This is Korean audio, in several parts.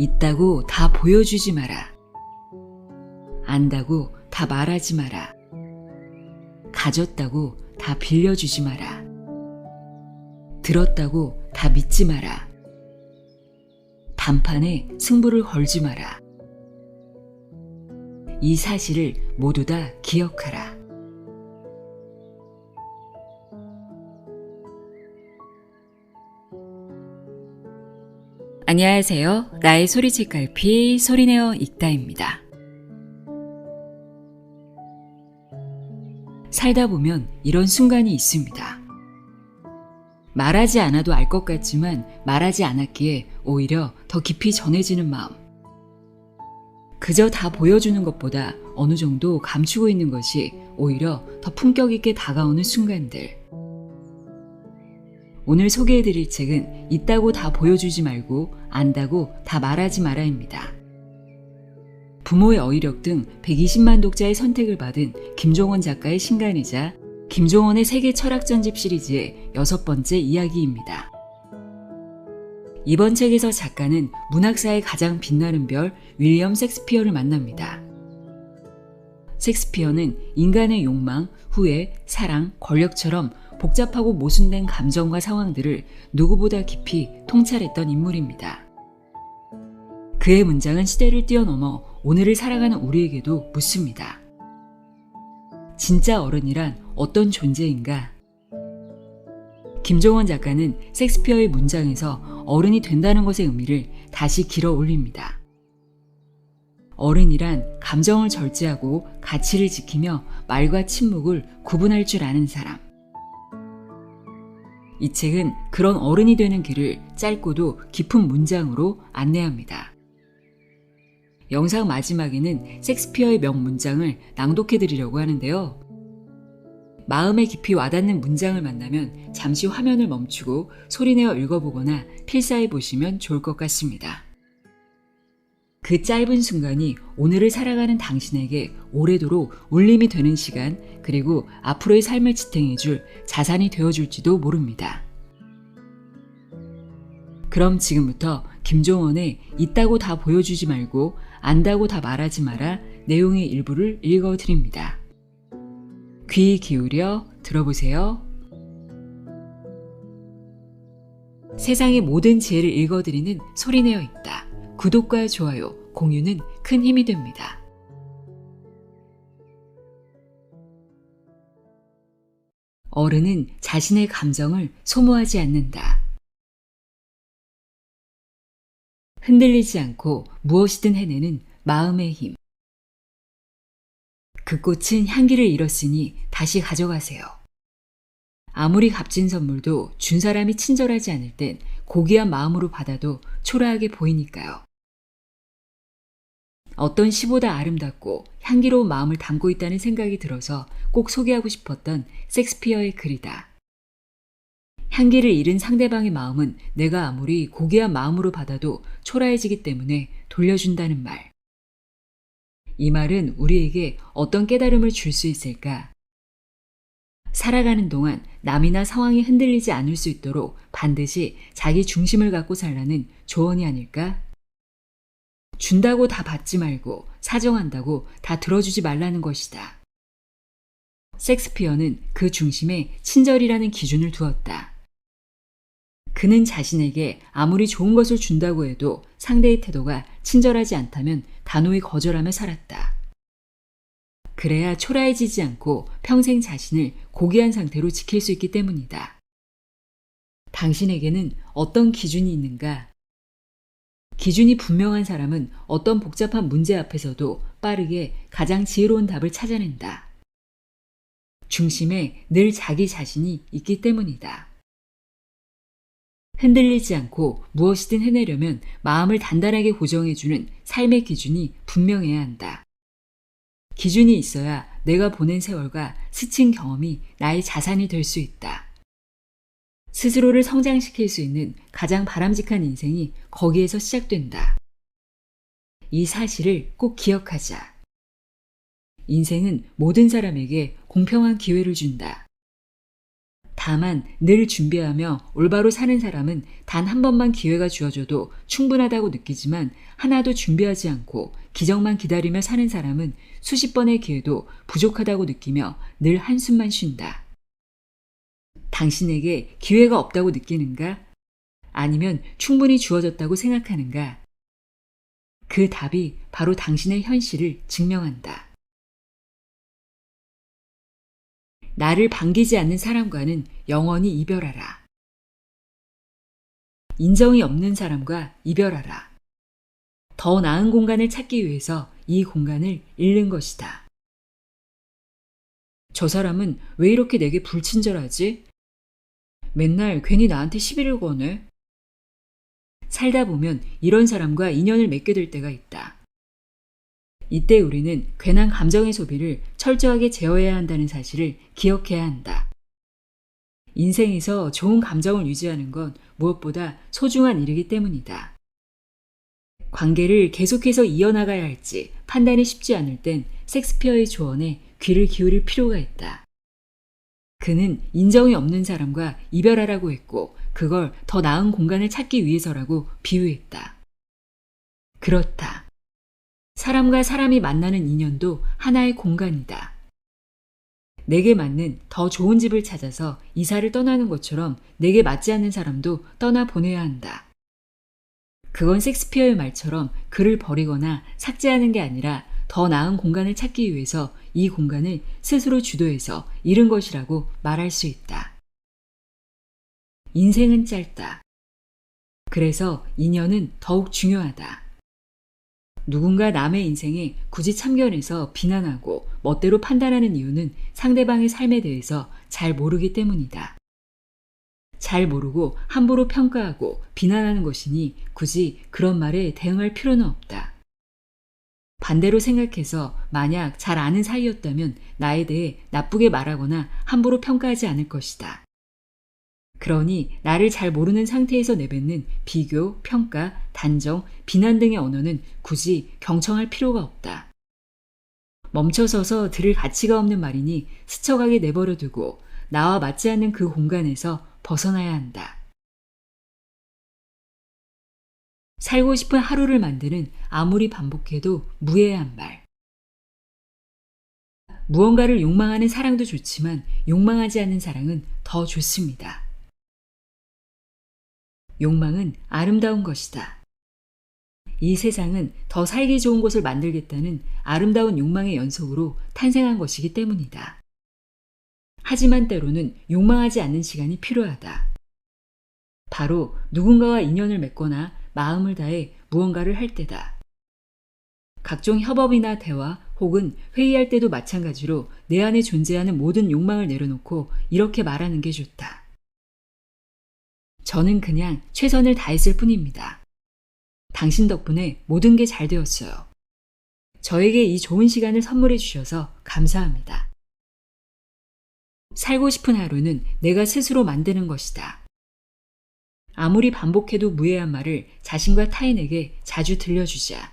있다고 다 보여주지 마라. 안다고 다 말하지 마라. 가졌다고 다 빌려주지 마라. 들었다고 다 믿지 마라. 단판에 승부를 걸지 마라. 이 사실을 모두 다 기억하라. 안녕하세요. 나의 소리책 갈피 소리내어 읽다입니다. 살다 보면 이런 순간이 있습니다. 말하지 않아도 알 것 같지만 말하지 않았기에 오히려 더 깊이 전해지는 마음. 그저 다 보여주는 것보다 어느 정도 감추고 있는 것이 오히려 더 품격 있게 다가오는 순간들. 오늘 소개해드릴 책은 있다고 다 보여주지 말고 안다고 다 말하지 마라입니다. 부모의 어휘력 등 120만 독자의 선택을 받은 김종원 작가의 신간이자 김종원의 세계 철학 전집 시리즈의 6번째 이야기입니다. 이번 책에서 작가는 문학사의 가장 빛나는 별 윌리엄 셰익스피어를 만납니다. 셰익스피어는 인간의 욕망, 후회, 사랑, 권력처럼 복잡하고 모순된 감정과 상황들을 누구보다 깊이 통찰했던 인물입니다. 그의 문장은 시대를 뛰어넘어 오늘을 살아가는 우리에게도 묻습니다. 진짜 어른이란 어떤 존재인가? 김종원 작가는 셰익스피어의 문장에서 어른이 된다는 것의 의미를 다시 길어 올립니다. 어른이란 감정을 절제하고 가치를 지키며 말과 침묵을 구분할 줄 아는 사람. 이 책은 그런 어른이 되는 길을 짧고도 깊은 문장으로 안내합니다. 영상 마지막에는 셰익스피어의 명문장을 낭독해 드리려고 하는데요. 마음에 깊이 와닿는 문장을 만나면 잠시 화면을 멈추고 소리내어 읽어보거나 필사해 보시면 좋을 것 같습니다. 그 짧은 순간이 오늘을 살아가는 당신에게 오래도록 울림이 되는 시간, 그리고 앞으로의 삶을 지탱해줄 자산이 되어줄지도 모릅니다. 그럼 지금부터 김종원의 있다고 다 보여주지 말고 안다고 다 말하지 마라 내용의 일부를 읽어드립니다. 귀 기울여 들어보세요. 세상의 모든 지혜를 읽어드리는 소리내어 읽다. 구독과 좋아요, 공유는 큰 힘이 됩니다. 어른은 자신의 감정을 소모하지 않는다. 흔들리지 않고 무엇이든 해내는 마음의 힘. 그 꽃은 향기를 잃었으니 다시 가져가세요. 아무리 값진 선물도 준 사람이 친절하지 않을 땐 고귀한 마음으로 받아도 초라하게 보이니까요. 어떤 시보다 아름답고 향기로운 마음을 담고 있다는 생각이 들어서 꼭 소개하고 싶었던 셰익스피어의 글이다. 향기를 잃은 상대방의 마음은 내가 아무리 고귀한 마음으로 받아도 초라해지기 때문에 돌려준다는 말. 이 말은 우리에게 어떤 깨달음을 줄 수 있을까? 살아가는 동안 남이나 상황이 흔들리지 않을 수 있도록 반드시 자기 중심을 갖고 살라는 조언이 아닐까? 준다고 다 받지 말고 사정한다고 다 들어주지 말라는 것이다. 셰익스피어는 그 중심에 친절이라는 기준을 두었다. 그는 자신에게 아무리 좋은 것을 준다고 해도 상대의 태도가 친절하지 않다면 단호히 거절하며 살았다. 그래야 초라해지지 않고 평생 자신을 고귀한 상태로 지킬 수 있기 때문이다. 당신에게는 어떤 기준이 있는가? 기준이 분명한 사람은 어떤 복잡한 문제 앞에서도 빠르게 가장 지혜로운 답을 찾아낸다. 중심에 늘 자기 자신이 있기 때문이다. 흔들리지 않고 무엇이든 해내려면 마음을 단단하게 고정해주는 삶의 기준이 분명해야 한다. 기준이 있어야 내가 보낸 세월과 스친 경험이 나의 자산이 될 수 있다. 스스로를 성장시킬 수 있는 가장 바람직한 인생이 거기에서 시작된다. 이 사실을 꼭 기억하자. 인생은 모든 사람에게 공평한 기회를 준다. 다만 늘 준비하며 올바로 사는 사람은 단 한 번만 기회가 주어져도 충분하다고 느끼지만 하나도 준비하지 않고 기적만 기다리며 사는 사람은 수십 번의 기회도 부족하다고 느끼며 늘 한숨만 쉰다. 당신에게 기회가 없다고 느끼는가? 아니면 충분히 주어졌다고 생각하는가? 그 답이 바로 당신의 현실을 증명한다. 나를 반기지 않는 사람과는 영원히 이별하라. 인정이 없는 사람과 이별하라. 더 나은 공간을 찾기 위해서 이 공간을 잃는 것이다. 저 사람은 왜 이렇게 내게 불친절하지? 맨날 괜히 나한테 시비를 거네. 살다 보면 이런 사람과 인연을 맺게 될 때가 있다. 이때 우리는 괜한 감정의 소비를 철저하게 제어해야 한다는 사실을 기억해야 한다. 인생에서 좋은 감정을 유지하는 건 무엇보다 소중한 일이기 때문이다. 관계를 계속해서 이어나가야 할지 판단이 쉽지 않을 땐 섹스피어의 조언에 귀를 기울일 필요가 있다. 그는 인정이 없는 사람과 이별하라고 했고 그걸 더 나은 공간을 찾기 위해서라고 비유했다. 그렇다. 사람과 사람이 만나는 인연도 하나의 공간이다. 내게 맞는 더 좋은 집을 찾아서 이사를 떠나는 것처럼 내게 맞지 않는 사람도 떠나보내야 한다. 그건 섹스피어의 말처럼 글을 버리거나 삭제하는 게 아니라 더 나은 공간을 찾기 위해서 이 공간을 스스로 주도해서 잃은 것이라고 말할 수 있다. 인생은 짧다. 그래서 인연은 더욱 중요하다. 누군가 남의 인생에 굳이 참견해서 비난하고 멋대로 판단하는 이유는 상대방의 삶에 대해서 잘 모르기 때문이다. 잘 모르고 함부로 평가하고 비난하는 것이니 굳이 그런 말에 대응할 필요는 없다. 반대로 생각해서 만약 잘 아는 사이였다면 나에 대해 나쁘게 말하거나 함부로 평가하지 않을 것이다. 그러니 나를 잘 모르는 상태에서 내뱉는 비교, 평가, 단정, 비난 등의 언어는 굳이 경청할 필요가 없다. 멈춰서서 들을 가치가 없는 말이니 스쳐가게 내버려 두고 나와 맞지 않는 그 공간에서 벗어나야 한다. 살고 싶은 하루를 만드는 아무리 반복해도 무해한 말. 무언가를 욕망하는 사랑도 좋지만 욕망하지 않는 사랑은 더 좋습니다. 욕망은 아름다운 것이다. 이 세상은 더 살기 좋은 곳을 만들겠다는 아름다운 욕망의 연속으로 탄생한 것이기 때문이다. 하지만 때로는 욕망하지 않는 시간이 필요하다. 바로 누군가와 인연을 맺거나 마음을 다해 무언가를 할 때다. 각종 협업이나 대화 혹은 회의할 때도 마찬가지로 내 안에 존재하는 모든 욕망을 내려놓고 이렇게 말하는 게 좋다. 저는 그냥 최선을 다했을 뿐입니다. 당신 덕분에 모든 게 잘 되었어요. 저에게 이 좋은 시간을 선물해 주셔서 감사합니다. 살고 싶은 하루는 내가 스스로 만드는 것이다. 아무리 반복해도 무해한 말을 자신과 타인에게 자주 들려주자.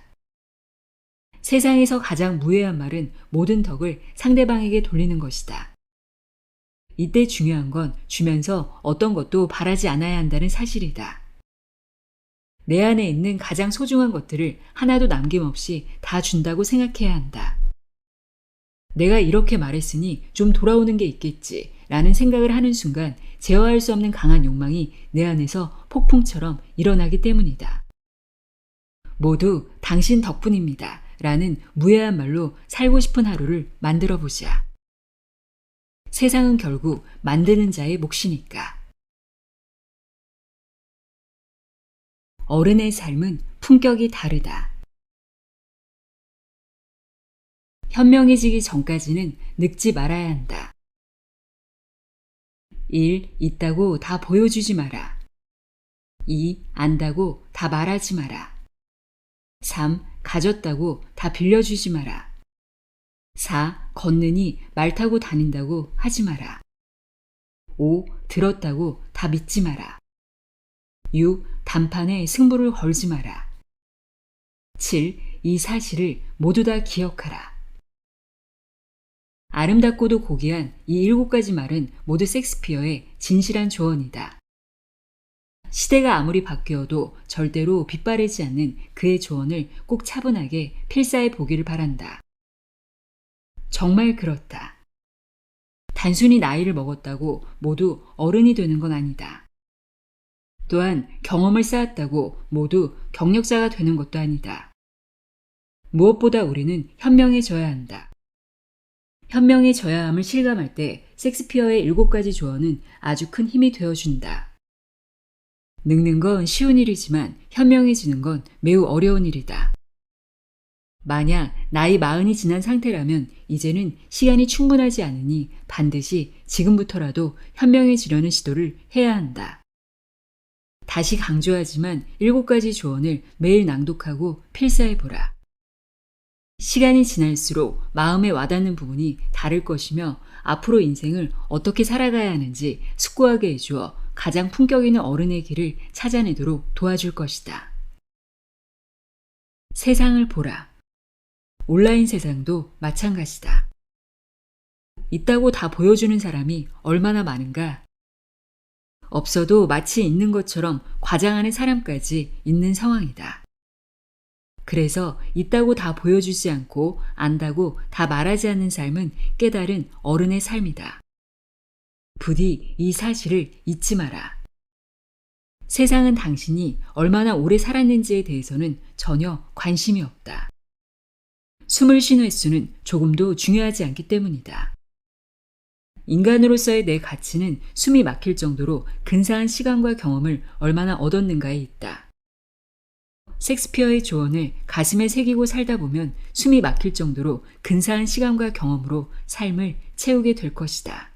세상에서 가장 무해한 말은 모든 덕을 상대방에게 돌리는 것이다. 이때 중요한 건 주면서 어떤 것도 바라지 않아야 한다는 사실이다. 내 안에 있는 가장 소중한 것들을 하나도 남김없이 다 준다고 생각해야 한다. 내가 이렇게 말했으니 좀 돌아오는 게 있겠지 라는 생각을 하는 순간 제어할 수 없는 강한 욕망이 내 안에서 폭풍처럼 일어나기 때문이다. 모두 당신 덕분입니다 라는 무해한 말로 살고 싶은 하루를 만들어 보자. 세상은 결국 만드는 자의 몫이니까. 어른의 삶은 품격이 다르다. 현명해지기 전까지는 늙지 말아야 한다. 1. 있다고 다 보여주지 마라. 2. 안다고 다 말하지 마라. 3. 가졌다고 다 빌려주지 마라. 4. 걷느니 말 타고 다닌다고 하지 마라. 5. 들었다고 다 믿지 마라. 6. 단판에 승부를 걸지 마라. 7. 이 사실을 모두 다 기억하라. 아름답고도 고귀한 이 7가지 말은 모두 섹스피어의 진실한 조언이다. 시대가 아무리 바뀌어도 절대로 빗바래지 않는 그의 조언을 꼭 차분하게 필사해 보기를 바란다. 정말 그렇다. 단순히 나이를 먹었다고 모두 어른이 되는 건 아니다. 또한 경험을 쌓았다고 모두 경력자가 되는 것도 아니다. 무엇보다 우리는 현명해져야 한다. 현명해져야 함을 실감할 때 섹스피어의 7가지 조언은 아주 큰 힘이 되어준다. 늙는 건 쉬운 일이지만 현명해지는 건 매우 어려운 일이다. 만약 나이 40이 지난 상태라면 이제는 시간이 충분하지 않으니 반드시 지금부터라도 현명해지려는 시도를 해야 한다. 다시 강조하지만 7가지 조언을 매일 낭독하고 필사해보라. 시간이 지날수록 마음에 와닿는 부분이 다를 것이며 앞으로 인생을 어떻게 살아가야 하는지 숙고하게 해주어 가장 품격 있는 어른의 길을 찾아내도록 도와줄 것이다. 세상을 보라. 온라인 세상도 마찬가지다. 있다고 다 보여주는 사람이 얼마나 많은가? 없어도 마치 있는 것처럼 과장하는 사람까지 있는 상황이다. 그래서 있다고 다 보여주지 않고 안다고 다 말하지 않는 삶은 깨달은 어른의 삶이다. 부디 이 사실을 잊지 마라. 세상은 당신이 얼마나 오래 살았는지에 대해서는 전혀 관심이 없다. 숨을 쉰 횟수는 조금도 중요하지 않기 때문이다. 인간으로서의 내 가치는 숨이 막힐 정도로 근사한 시간과 경험을 얼마나 얻었는가에 있다. 섹스피어의 조언을 가슴에 새기고 살다 보면 숨이 막힐 정도로 근사한 시간과 경험으로 삶을 채우게 될 것이다.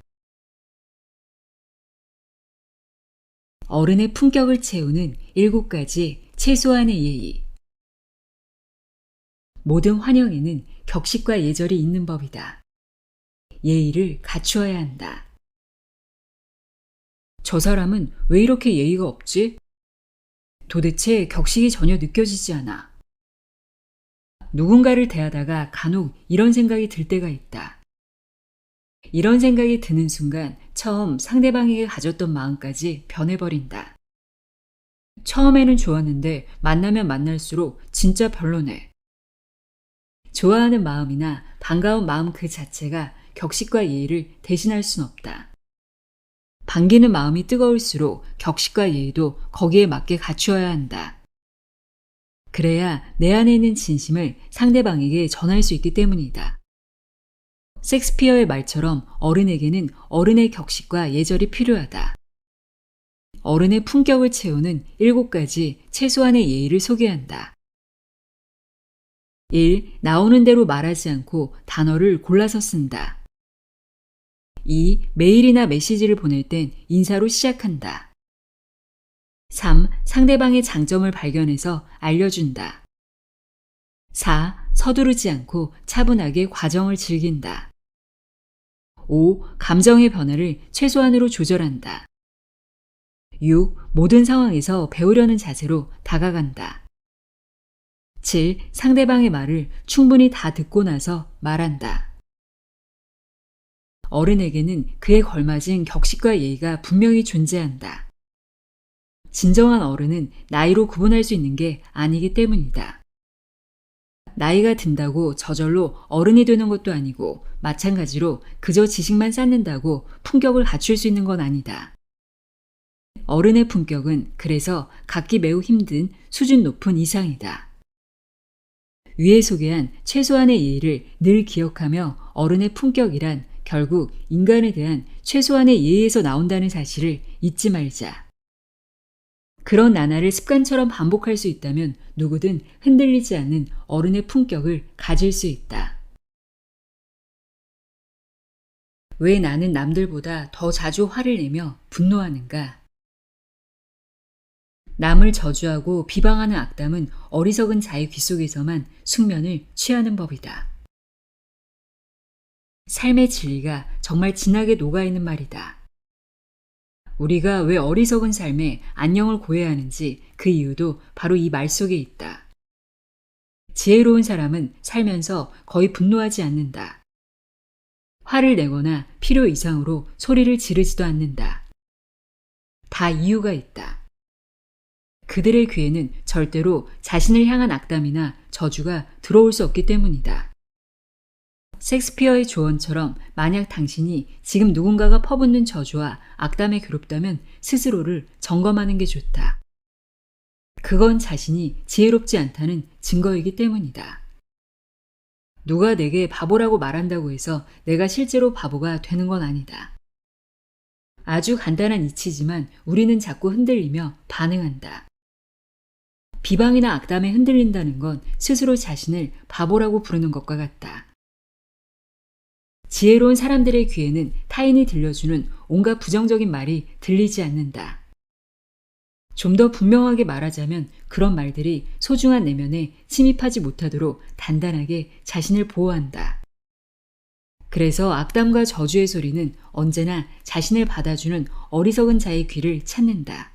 어른의 품격을 채우는 7가지 최소한의 예의. 모든 환영에는 격식과 예절이 있는 법이다. 예의를 갖추어야 한다. 저 사람은 왜 이렇게 예의가 없지? 도대체 격식이 전혀 느껴지지 않아. 누군가를 대하다가 간혹 이런 생각이 들 때가 있다. 이런 생각이 드는 순간 처음 상대방에게 가졌던 마음까지 변해버린다. 처음에는 좋았는데 만나면 만날수록 진짜 별로네. 좋아하는 마음이나 반가운 마음 그 자체가 격식과 예의를 대신할 순 없다. 반기는 마음이 뜨거울수록 격식과 예의도 거기에 맞게 갖추어야 한다. 그래야 내 안에 있는 진심을 상대방에게 전할 수 있기 때문이다. 섹스피어의 말처럼 어른에게는 어른의 격식과 예절이 필요하다. 어른의 품격을 채우는 7가지 최소한의 예의를 소개한다. 1. 나오는 대로 말하지 않고 단어를 골라서 쓴다. 2. 메일이나 메시지를 보낼 땐 인사로 시작한다. 3. 상대방의 장점을 발견해서 알려준다. 4. 서두르지 않고 차분하게 과정을 즐긴다. 5. 감정의 변화를 최소한으로 조절한다. 6. 모든 상황에서 배우려는 자세로 다가간다. 7. 상대방의 말을 충분히 다 듣고 나서 말한다. 어른에게는 그에 걸맞은 격식과 예의가 분명히 존재한다. 진정한 어른은 나이로 구분할 수 있는 게 아니기 때문이다. 나이가 든다고 저절로 어른이 되는 것도 아니고 마찬가지로 그저 지식만 쌓는다고 품격을 갖출 수 있는 건 아니다. 어른의 품격은 그래서 갖기 매우 힘든 수준 높은 이상이다. 위에 소개한 최소한의 예의를 늘 기억하며 어른의 품격이란 결국 인간에 대한 최소한의 예의에서 나온다는 사실을 잊지 말자. 그런 나날을 습관처럼 반복할 수 있다면 누구든 흔들리지 않는 어른의 품격을 가질 수 있다. 왜 나는 남들보다 더 자주 화를 내며 분노하는가? 남을 저주하고 비방하는 악담은 어리석은 자의 귀 속에서만 숙면을 취하는 법이다. 삶의 진리가 정말 진하게 녹아있는 말이다. 우리가 왜 어리석은 삶에 안녕을 고해야 하는지 그 이유도 바로 이 말 속에 있다. 지혜로운 사람은 살면서 거의 분노하지 않는다. 화를 내거나 필요 이상으로 소리를 지르지도 않는다. 다 이유가 있다. 그들의 귀에는 절대로 자신을 향한 악담이나 저주가 들어올 수 없기 때문이다. 셰익스피어의 조언처럼 만약 당신이 지금 누군가가 퍼붓는 저주와 악담에 괴롭다면 스스로를 점검하는 게 좋다. 그건 자신이 지혜롭지 않다는 증거이기 때문이다. 누가 내게 바보라고 말한다고 해서 내가 실제로 바보가 되는 건 아니다. 아주 간단한 이치지만 우리는 자꾸 흔들리며 반응한다. 비방이나 악담에 흔들린다는 건 스스로 자신을 바보라고 부르는 것과 같다. 지혜로운 사람들의 귀에는 타인이 들려주는 온갖 부정적인 말이 들리지 않는다. 좀 더 분명하게 말하자면 그런 말들이 소중한 내면에 침입하지 못하도록 단단하게 자신을 보호한다. 그래서 악담과 저주의 소리는 언제나 자신을 받아주는 어리석은 자의 귀를 찾는다.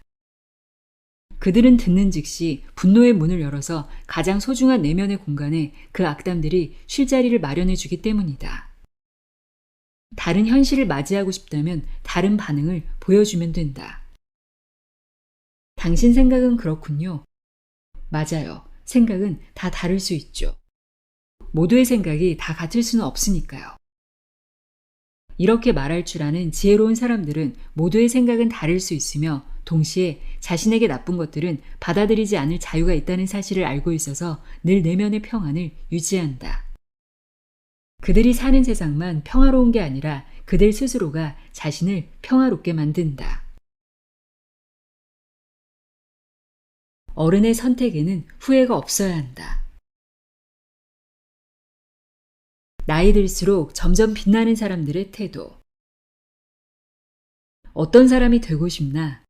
그들은 듣는 즉시 분노의 문을 열어서 가장 소중한 내면의 공간에 그 악담들이 쉴 자리를 마련해 주기 때문이다. 다른 현실을 맞이하고 싶다면 다른 반응을 보여주면 된다. 당신 생각은 그렇군요. 맞아요. 생각은 다 다를 수 있죠. 모두의 생각이 다 같을 수는 없으니까요. 이렇게 말할 줄 아는 지혜로운 사람들은 모두의 생각은 다를 수 있으며 동시에 자신에게 나쁜 것들은 받아들이지 않을 자유가 있다는 사실을 알고 있어서 늘 내면의 평안을 유지한다. 그들이 사는 세상만 평화로운 게 아니라 그들 스스로가 자신을 평화롭게 만든다. 어른의 선택에는 후회가 없어야 한다. 나이 들수록 점점 빛나는 사람들의 태도. 어떤 사람이 되고 싶나?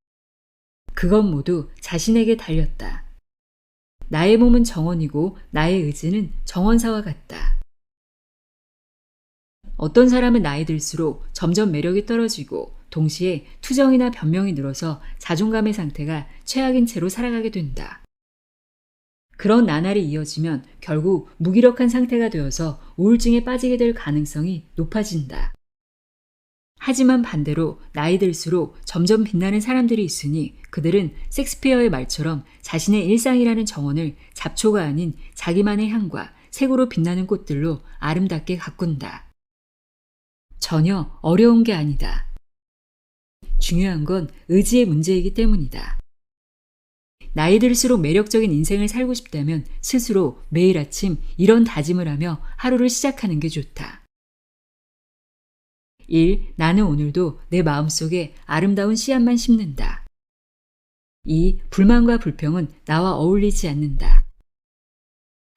그건 모두 자신에게 달렸다. 나의 몸은 정원이고 나의 의지는 정원사와 같다. 어떤 사람은 나이 들수록 점점 매력이 떨어지고 동시에 투정이나 변명이 늘어서 자존감의 상태가 최악인 채로 살아가게 된다. 그런 나날이 이어지면 결국 무기력한 상태가 되어서 우울증에 빠지게 될 가능성이 높아진다. 하지만 반대로 나이 들수록 점점 빛나는 사람들이 있으니 그들은 셰익스피어의 말처럼 자신의 일상이라는 정원을 잡초가 아닌 자기만의 향과 색으로 빛나는 꽃들로 아름답게 가꾼다. 전혀 어려운 게 아니다. 중요한 건 의지의 문제이기 때문이다. 나이 들수록 매력적인 인생을 살고 싶다면 스스로 매일 아침 이런 다짐을 하며 하루를 시작하는 게 좋다. 1. 나는 오늘도 내 마음속에 아름다운 씨앗만 심는다. 2. 불만과 불평은 나와 어울리지 않는다.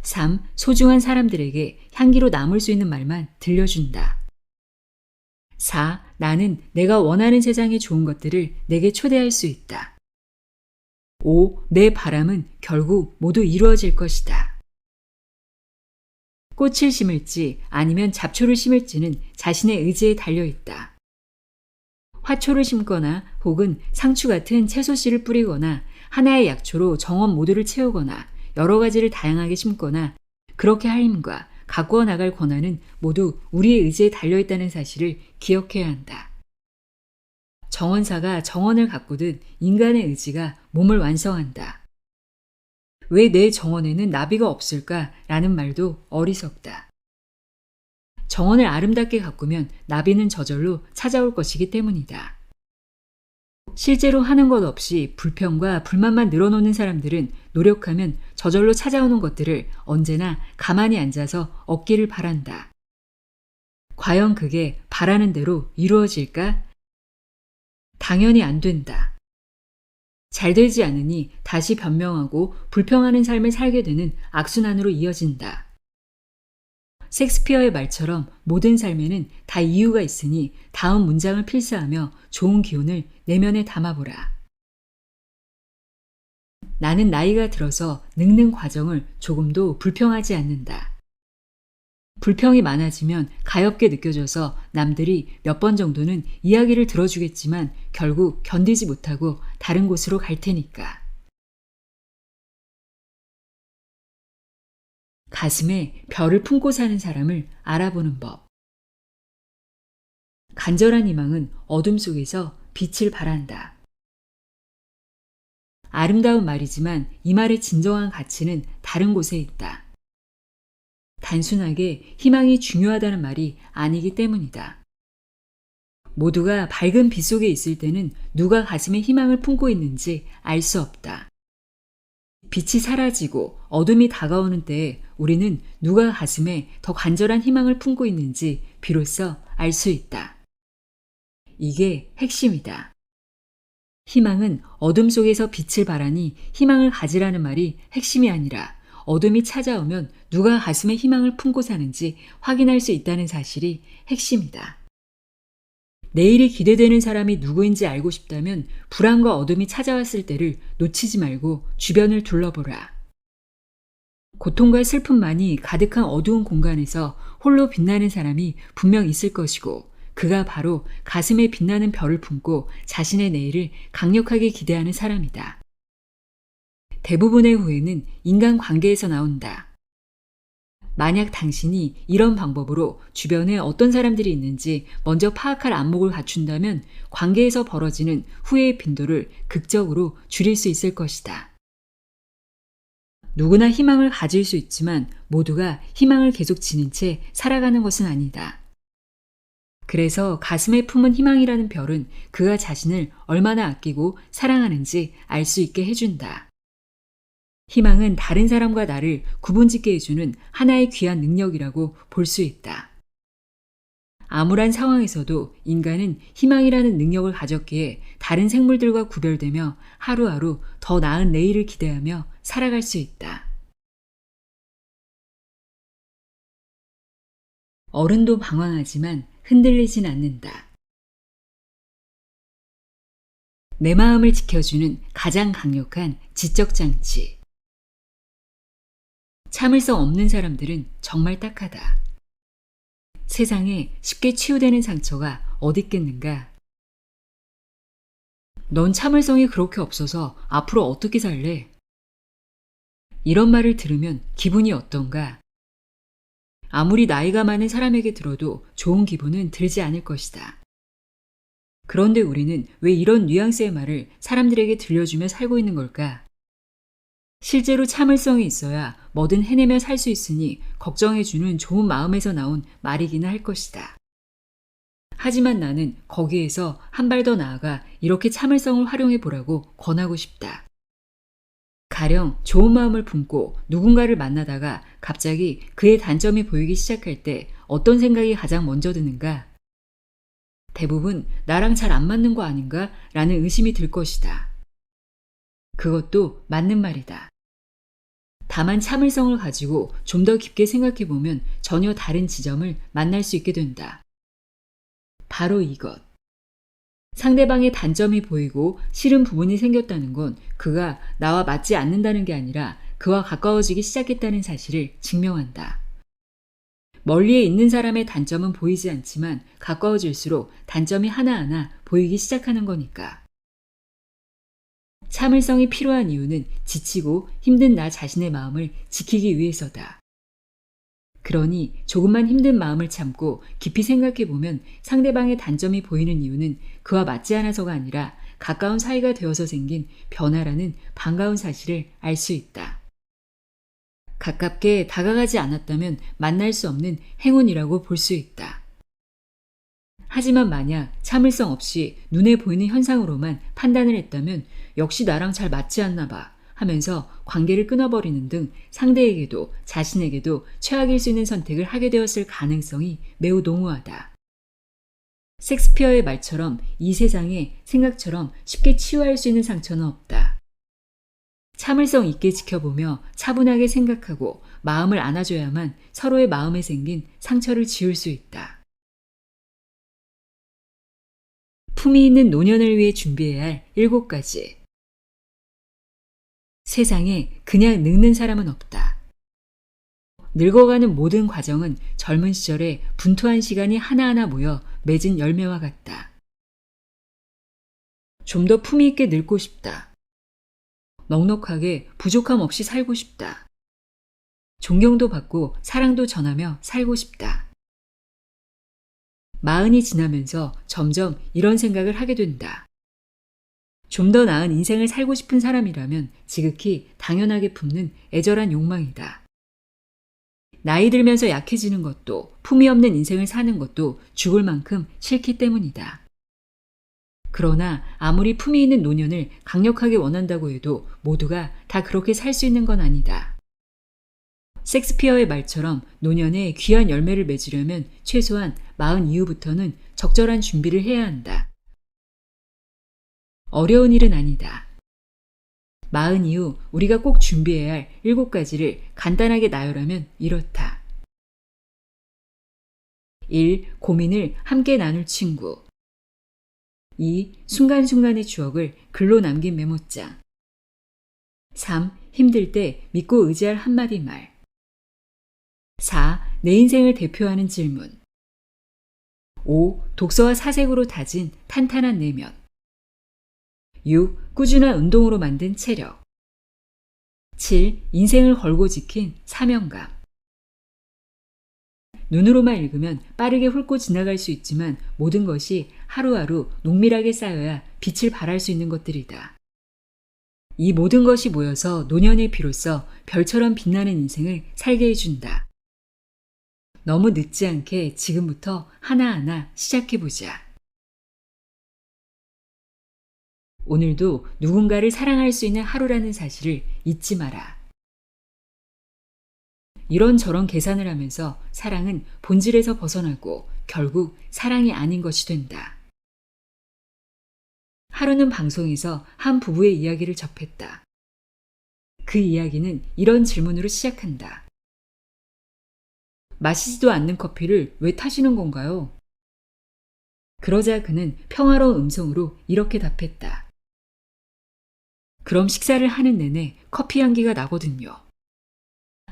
3. 소중한 사람들에게 향기로 남을 수 있는 말만 들려준다. 4. 나는 내가 원하는 세상의 좋은 것들을 내게 초대할 수 있다. 5. 내 바람은 결국 모두 이루어질 것이다. 꽃을 심을지 아니면 잡초를 심을지는 자신의 의지에 달려있다. 화초를 심거나 혹은 상추 같은 채소 씨를 뿌리거나 하나의 약초로 정원 모두를 채우거나 여러 가지를 다양하게 심거나 그렇게 할 힘과 가꾸어 나갈 권한은 모두 우리의 의지에 달려있다는 사실을 기억해야 한다. 정원사가 정원을 가꾸듯 인간의 의지가 몸을 완성한다. 왜 내 정원에는 나비가 없을까? 라는 말도 어리석다. 정원을 아름답게 가꾸면 나비는 저절로 찾아올 것이기 때문이다. 실제로 하는 것 없이 불평과 불만만 늘어놓는 사람들은 노력하면 저절로 찾아오는 것들을 언제나 가만히 앉아서 얻기를 바란다. 과연 그게 바라는 대로 이루어질까? 당연히 안 된다. 잘 되지 않으니 다시 변명하고 불평하는 삶을 살게 되는 악순환으로 이어진다. 셰익스피어의 말처럼 모든 삶에는 다 이유가 있으니 다음 문장을 필사하며 좋은 기운을 내면에 담아보라. 나는 나이가 들어서 늙는 과정을 조금도 불평하지 않는다. 불평이 많아지면 가엾게 느껴져서 남들이 몇 번 정도는 이야기를 들어주겠지만 결국 견디지 못하고 다른 곳으로 갈 테니까. 가슴에 별을 품고 사는 사람을 알아보는 법. 간절한 희망은 어둠 속에서 빛을 발한다. 아름다운 말이지만 이 말의 진정한 가치는 다른 곳에 있다. 단순하게 희망이 중요하다는 말이 아니기 때문이다. 모두가 밝은 빛 속에 있을 때는 누가 가슴에 희망을 품고 있는지 알 수 없다. 빛이 사라지고 어둠이 다가오는 때에 우리는 누가 가슴에 더 간절한 희망을 품고 있는지 비로소 알 수 있다. 이게 핵심이다. 희망은 어둠 속에서 빛을 발하니 희망을 가지라는 말이 핵심이 아니라 어둠이 찾아오면 누가 가슴에 희망을 품고 사는지 확인할 수 있다는 사실이 핵심이다. 내일이 기대되는 사람이 누구인지 알고 싶다면 불안과 어둠이 찾아왔을 때를 놓치지 말고 주변을 둘러보라. 고통과 슬픔만이 가득한 어두운 공간에서 홀로 빛나는 사람이 분명 있을 것이고 그가 바로 가슴에 빛나는 별을 품고 자신의 내일을 강력하게 기대하는 사람이다. 대부분의 후회는 인간관계에서 나온다. 만약 당신이 이런 방법으로 주변에 어떤 사람들이 있는지 먼저 파악할 안목을 갖춘다면 관계에서 벌어지는 후회의 빈도를 극적으로 줄일 수 있을 것이다. 누구나 희망을 가질 수 있지만 모두가 희망을 계속 지닌 채 살아가는 것은 아니다. 그래서 가슴에 품은 희망이라는 별은 그가 자신을 얼마나 아끼고 사랑하는지 알 수 있게 해준다. 희망은 다른 사람과 나를 구분짓게 해주는 하나의 귀한 능력이라고 볼 수 있다. 암울한 상황에서도 인간은 희망이라는 능력을 가졌기에 다른 생물들과 구별되며 하루하루 더 나은 내일을 기대하며 살아갈 수 있다. 어른도 방황하지만 흔들리진 않는다. 내 마음을 지켜주는 가장 강력한 지적 장치. 참을성 없는 사람들은 정말 딱하다. 세상에 쉽게 치유되는 상처가 어디 있겠는가? 넌 참을성이 그렇게 없어서 앞으로 어떻게 살래? 이런 말을 들으면 기분이 어떤가? 아무리 나이가 많은 사람에게 들어도 좋은 기분은 들지 않을 것이다. 그런데 우리는 왜 이런 뉘앙스의 말을 사람들에게 들려주며 살고 있는 걸까? 실제로 참을성이 있어야 뭐든 해내며 살 수 있으니 걱정해주는 좋은 마음에서 나온 말이기는 할 것이다. 하지만 나는 거기에서 한 발 더 나아가 이렇게 참을성을 활용해 보라고 권하고 싶다. 가령 좋은 마음을 품고 누군가를 만나다가 갑자기 그의 단점이 보이기 시작할 때 어떤 생각이 가장 먼저 드는가? 대부분 나랑 잘 안 맞는 거 아닌가? 라는 의심이 들 것이다. 그것도 맞는 말이다. 다만 참을성을 가지고 좀 더 깊게 생각해 보면 전혀 다른 지점을 만날 수 있게 된다. 바로 이것. 상대방의 단점이 보이고 싫은 부분이 생겼다는 건 그가 나와 맞지 않는다는 게 아니라 그와 가까워지기 시작했다는 사실을 증명한다. 멀리에 있는 사람의 단점은 보이지 않지만 가까워질수록 단점이 하나하나 보이기 시작하는 거니까. 참을성이 필요한 이유는 지치고 힘든 나 자신의 마음을 지키기 위해서다. 그러니 조금만 힘든 마음을 참고 깊이 생각해 보면 상대방의 단점이 보이는 이유는 그와 맞지 않아서가 아니라 가까운 사이가 되어서 생긴 변화라는 반가운 사실을 알 수 있다. 가깝게 다가가지 않았다면 만날 수 없는 행운이라고 볼 수 있다. 하지만 만약 참을성 없이 눈에 보이는 현상으로만 판단을 했다면 역시 나랑 잘 맞지 않나 봐 하면서 관계를 끊어버리는 등 상대에게도 자신에게도 최악일 수 있는 선택을 하게 되었을 가능성이 매우 농후하다. 셰익스피어의 말처럼 이 세상에 생각처럼 쉽게 치유할 수 있는 상처는 없다. 참을성 있게 지켜보며 차분하게 생각하고 마음을 안아줘야만 서로의 마음에 생긴 상처를 지울 수 있다. 품위 있는 노년을 위해 준비해야 할 7가지. 세상에 그냥 늙는 사람은 없다. 늙어가는 모든 과정은 젊은 시절에 분투한 시간이 하나하나 모여 맺은 열매와 같다. 좀 더 품위 있게 늙고 싶다. 넉넉하게 부족함 없이 살고 싶다. 존경도 받고 사랑도 전하며 살고 싶다. 마흔이 지나면서 점점 이런 생각을 하게 된다. 좀 더 나은 인생을 살고 싶은 사람이라면 지극히 당연하게 품는 애절한 욕망이다. 나이 들면서 약해지는 것도 품이 없는 인생을 사는 것도 죽을 만큼 싫기 때문이다. 그러나 아무리 품이 있는 노년을 강력하게 원한다고 해도 모두가 다 그렇게 살 수 있는 건 아니다. 섹스피어의 말처럼 노년에 귀한 열매를 맺으려면 최소한 40 이후부터는 적절한 준비를 해야 한다. 어려운 일은 아니다. 40 이후 우리가 꼭 준비해야 할 7가지를 간단하게 나열하면 이렇다. 1. 고민을 함께 나눌 친구. 2. 순간순간의 추억을 글로 남긴 메모장. 3. 힘들 때 믿고 의지할 한마디 말. 4. 내 인생을 대표하는 질문. 5. 독서와 사색으로 다진 탄탄한 내면. 6. 꾸준한 운동으로 만든 체력. 7. 인생을 걸고 지킨 사명감. 눈으로만 읽으면 빠르게 훑고 지나갈 수 있지만 모든 것이 하루하루 농밀하게 쌓여야 빛을 발할 수 있는 것들이다. 이 모든 것이 모여서 노년의 비로소 별처럼 빛나는 인생을 살게 해준다. 너무 늦지 않게 지금부터 하나하나 시작해보자. 오늘도 누군가를 사랑할 수 있는 하루라는 사실을 잊지 마라. 이런저런 계산을 하면서 사랑은 본질에서 벗어나고 결국 사랑이 아닌 것이 된다. 하루는 방송에서 한 부부의 이야기를 접했다. 그 이야기는 이런 질문으로 시작한다. 마시지도 않는 커피를 왜 타시는 건가요? 그러자 그는 평화로운 음성으로 이렇게 답했다. 그럼 식사를 하는 내내 커피 향기가 나거든요.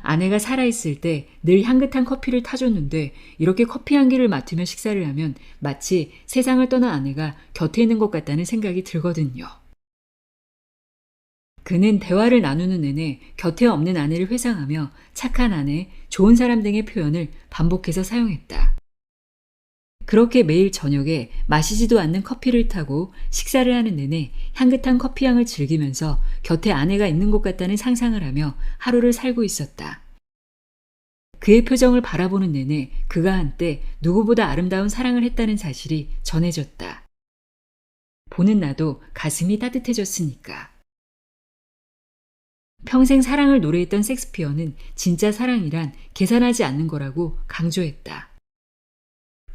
아내가 살아있을 때 늘 향긋한 커피를 타줬는데 이렇게 커피 향기를 맡으며 식사를 하면 마치 세상을 떠난 아내가 곁에 있는 것 같다는 생각이 들거든요. 그는 대화를 나누는 내내 곁에 없는 아내를 회상하며 착한 아내, 좋은 사람 등의 표현을 반복해서 사용했다. 그렇게 매일 저녁에 마시지도 않는 커피를 타고 식사를 하는 내내 향긋한 커피향을 즐기면서 곁에 아내가 있는 것 같다는 상상을 하며 하루를 살고 있었다. 그의 표정을 바라보는 내내 그가 한때 누구보다 아름다운 사랑을 했다는 사실이 전해졌다. 보는 나도 가슴이 따뜻해졌으니까. 평생 사랑을 노래했던 섹스피어는 진짜 사랑이란 계산하지 않는 거라고 강조했다.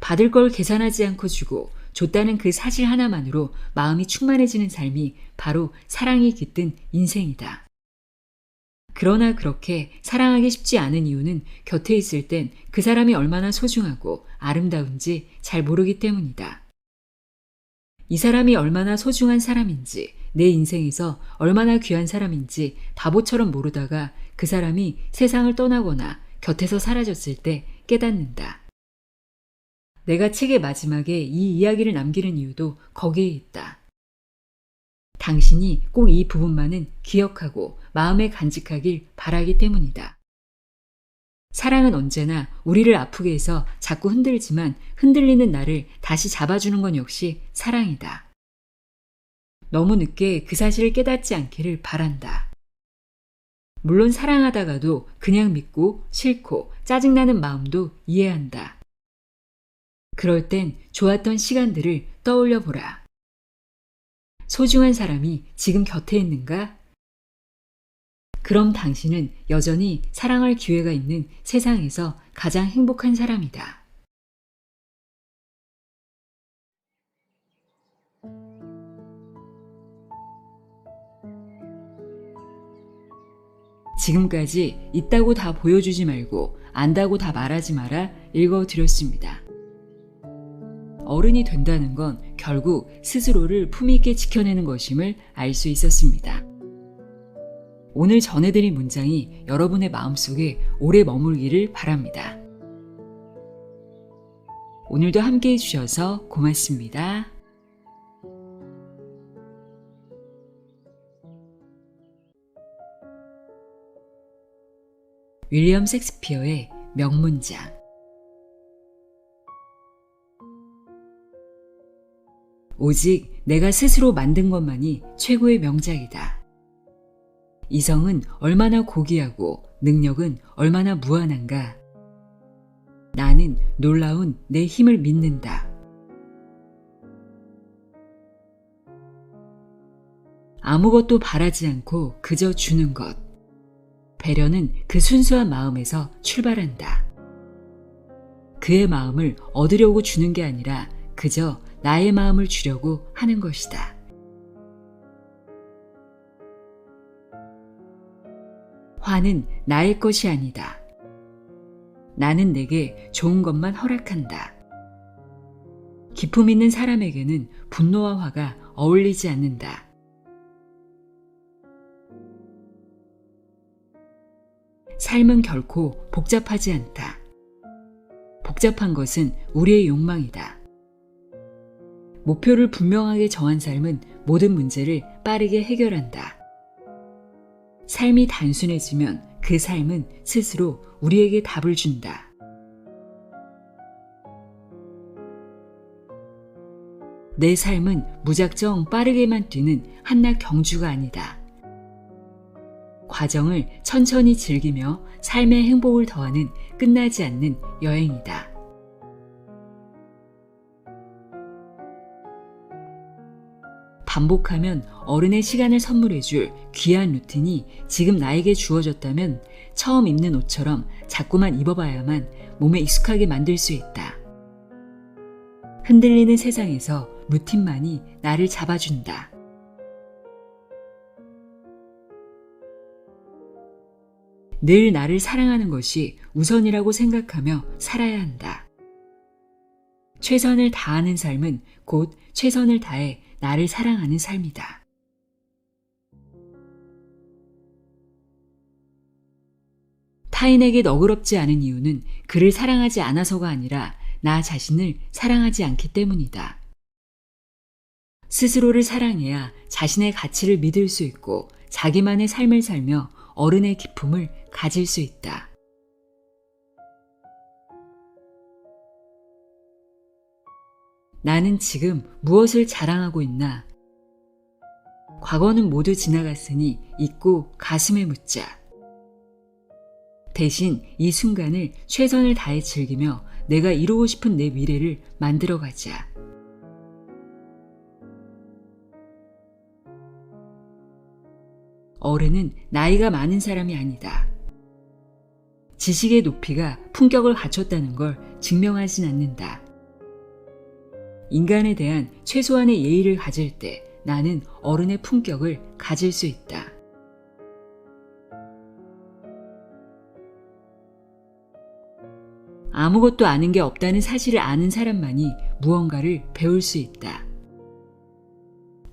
받을 걸 계산하지 않고 주고 줬다는 그 사실 하나만으로 마음이 충만해지는 삶이 바로 사랑이 깃든 인생이다. 그러나 그렇게 사랑하기 쉽지 않은 이유는 곁에 있을 땐 그 사람이 얼마나 소중하고 아름다운지 잘 모르기 때문이다. 이 사람이 얼마나 소중한 사람인지, 내 인생에서 얼마나 귀한 사람인지 바보처럼 모르다가 그 사람이 세상을 떠나거나 곁에서 사라졌을 때 깨닫는다. 내가 책의 마지막에 이 이야기를 남기는 이유도 거기에 있다. 당신이 꼭 이 부분만은 기억하고 마음에 간직하길 바라기 때문이다. 사랑은 언제나 우리를 아프게 해서 자꾸 흔들지만 흔들리는 나를 다시 잡아주는 건 역시 사랑이다. 너무 늦게 그 사실을 깨닫지 않기를 바란다. 물론 사랑하다가도 그냥 믿고 싫고 짜증나는 마음도 이해한다. 그럴 땐 좋았던 시간들을 떠올려 보라. 소중한 사람이 지금 곁에 있는가? 그럼 당신은 여전히 사랑할 기회가 있는 세상에서 가장 행복한 사람이다. 지금까지 있다고 다 보여주지 말고 안다고 다 말하지 마라 읽어드렸습니다. 어른이 된다는 건 결국 스스로를 품위 있게 지켜내는 것임을 알 수 있었습니다. 오늘 전해드린 문장이 여러분의 마음속에 오래 머물기를 바랍니다. 오늘도 함께 해주셔서 고맙습니다. 윌리엄 셰익스피어의 명문장. 오직 내가 스스로 만든 것만이 최고의 명작이다. 이성은 얼마나 고귀하고 능력은 얼마나 무한한가. 나는 놀라운 내 힘을 믿는다. 아무것도 바라지 않고 그저 주는 것. 배려는 그 순수한 마음에서 출발한다. 그의 마음을 얻으려고 주는 게 아니라 그저 나의 마음을 주려고 하는 것이다. 화는 나의 것이 아니다. 나는 내게 좋은 것만 허락한다. 기품 있는 사람에게는 분노와 화가 어울리지 않는다. 삶은 결코 복잡하지 않다. 복잡한 것은 우리의 욕망이다. 목표를 분명하게 정한 삶은 모든 문제를 빠르게 해결한다. 삶이 단순해지면 그 삶은 스스로 우리에게 답을 준다. 내 삶은 무작정 빠르게만 뛰는 한낱 경주가 아니다. 과정을 천천히 즐기며 삶의 행복을 더하는 끝나지 않는 여행이다. 반복하면 어른의 시간을 선물해줄 귀한 루틴이 지금 나에게 주어졌다면 처음 입는 옷처럼 자꾸만 입어봐야만 몸에 익숙하게 만들 수 있다. 흔들리는 세상에서 루틴만이 나를 잡아준다. 늘 나를 사랑하는 것이 우선이라고 생각하며 살아야 한다. 최선을 다하는 삶은 곧 최선을 다해 나를 사랑하는 삶이다. 타인에게 너그럽지 않은 이유는 그를 사랑하지 않아서가 아니라 나 자신을 사랑하지 않기 때문이다. 스스로를 사랑해야 자신의 가치를 믿을 수 있고 자기만의 삶을 살며 어른의 기쁨을 가질 수 있다. 나는 지금 무엇을 자랑하고 있나? 과거는 모두 지나갔으니 잊고 가슴에 묻자. 대신 이 순간을 최선을 다해 즐기며 내가 이루고 싶은 내 미래를 만들어가자. 어른은 나이가 많은 사람이 아니다. 지식의 높이가 품격을 갖췄다는 걸 증명하진 않는다. 인간에 대한 최소한의 예의를 가질 때 나는 어른의 품격을 가질 수 있다. 아무것도 아는 게 없다는 사실을 아는 사람만이 무언가를 배울 수 있다.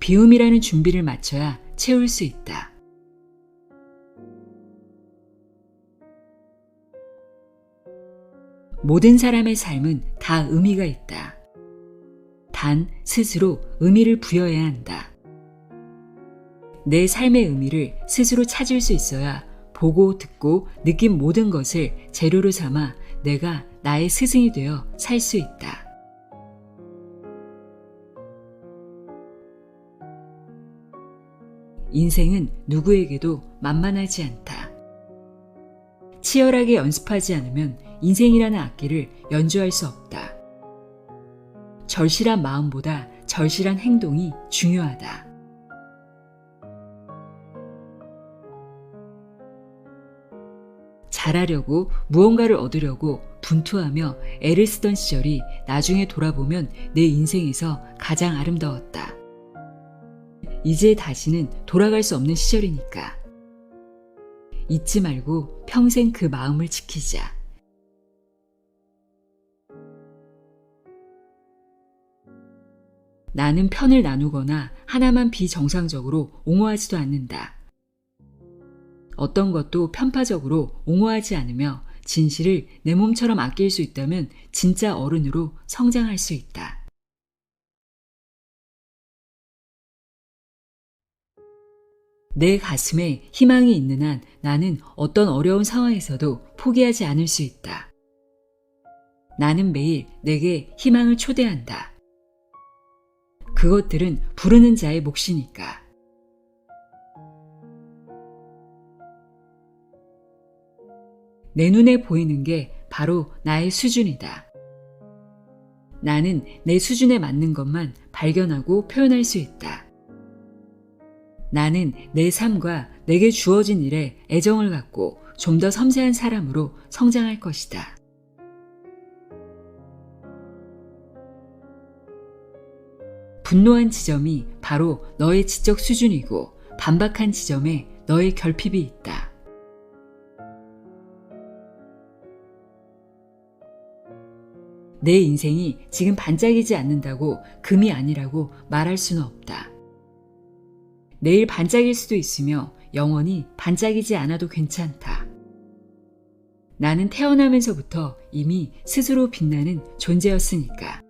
비움이라는 준비를 마쳐야 채울 수 있다. 모든 사람의 삶은 다 의미가 있다. 단 스스로 의미를 부여해야 한다. 내 삶의 의미를 스스로 찾을 수 있어야 보고 듣고 느낀 모든 것을 재료로 삼아 내가 나의 스승이 되어 살 수 있다. 인생은 누구에게도 만만하지 않다. 치열하게 연습하지 않으면 인생이라는 악기를 연주할 수 없다. 절실한 마음보다 절실한 행동이 중요하다. 잘하려고 무언가를 얻으려고 분투하며 애를 쓰던 시절이 나중에 돌아보면 내 인생에서 가장 아름다웠다. 이제 다시는 돌아갈 수 없는 시절이니까. 잊지 말고 평생 그 마음을 지키자. 나는 편을 나누거나 하나만 비정상적으로 옹호하지도 않는다. 어떤 것도 편파적으로 옹호하지 않으며 진실을 내 몸처럼 아낄 수 있다면 진짜 어른으로 성장할 수 있다. 내 가슴에 희망이 있는 한 나는 어떤 어려운 상황에서도 포기하지 않을 수 있다. 나는 매일 내게 희망을 초대한다. 그것들은 부르는 자의 몫이니까. 내 눈에 보이는 게 바로 나의 수준이다. 나는 내 수준에 맞는 것만 발견하고 표현할 수 있다. 나는 내 삶과 내게 주어진 일에 애정을 갖고 좀 더 섬세한 사람으로 성장할 것이다. 분노한 지점이 바로 너의 지적 수준이고 반박한 지점에 너의 결핍이 있다. 내 인생이 지금 반짝이지 않는다고 금이 아니라고 말할 수는 없다. 내일 반짝일 수도 있으며 영원히 반짝이지 않아도 괜찮다. 나는 태어나면서부터 이미 스스로 빛나는 존재였으니까.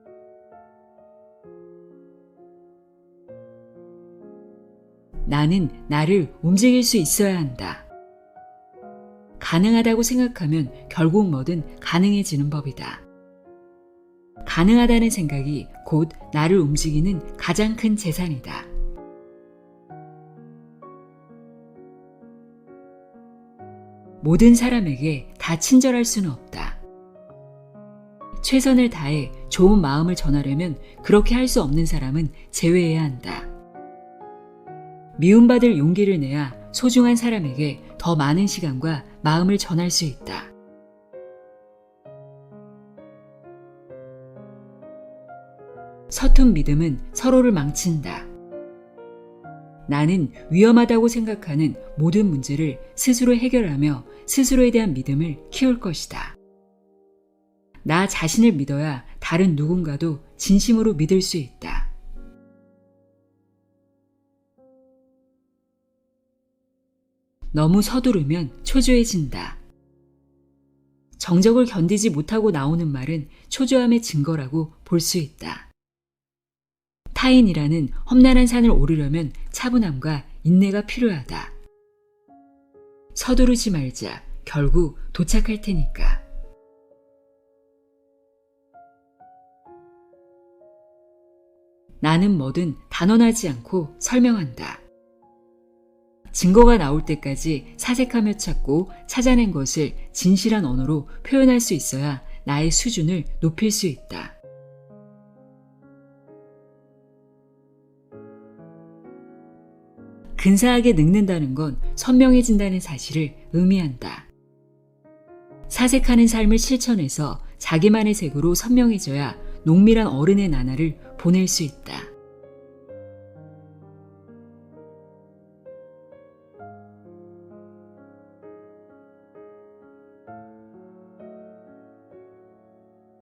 나는 나를 움직일 수 있어야 한다. 가능하다고 생각하면 결국 뭐든 가능해지는 법이다. 가능하다는 생각이 곧 나를 움직이는 가장 큰 재산이다. 모든 사람에게 다 친절할 수는 없다. 최선을 다해 좋은 마음을 전하려면 그렇게 할 수 없는 사람은 제외해야 한다. 미움받을 용기를 내야 소중한 사람에게 더 많은 시간과 마음을 전할 수 있다. 서툰 믿음은 서로를 망친다. 나는 위험하다고 생각하는 모든 문제를 스스로 해결하며 스스로에 대한 믿음을 키울 것이다. 나 자신을 믿어야 다른 누군가도 진심으로 믿을 수 있다. 너무 서두르면 초조해진다. 정적을 견디지 못하고 나오는 말은 초조함의 증거라고 볼 수 있다. 타인이라는 험난한 산을 오르려면 차분함과 인내가 필요하다. 서두르지 말자. 결국 도착할 테니까. 나는 뭐든 단언하지 않고 설명한다. 증거가 나올 때까지 사색하며 찾고 찾아낸 것을 진실한 언어로 표현할 수 있어야 나의 수준을 높일 수 있다. 근사하게 늙는다는 건 선명해진다는 사실을 의미한다. 사색하는 삶을 실천해서 자기만의 색으로 선명해져야 농밀한 어른의 나날을 보낼 수 있다.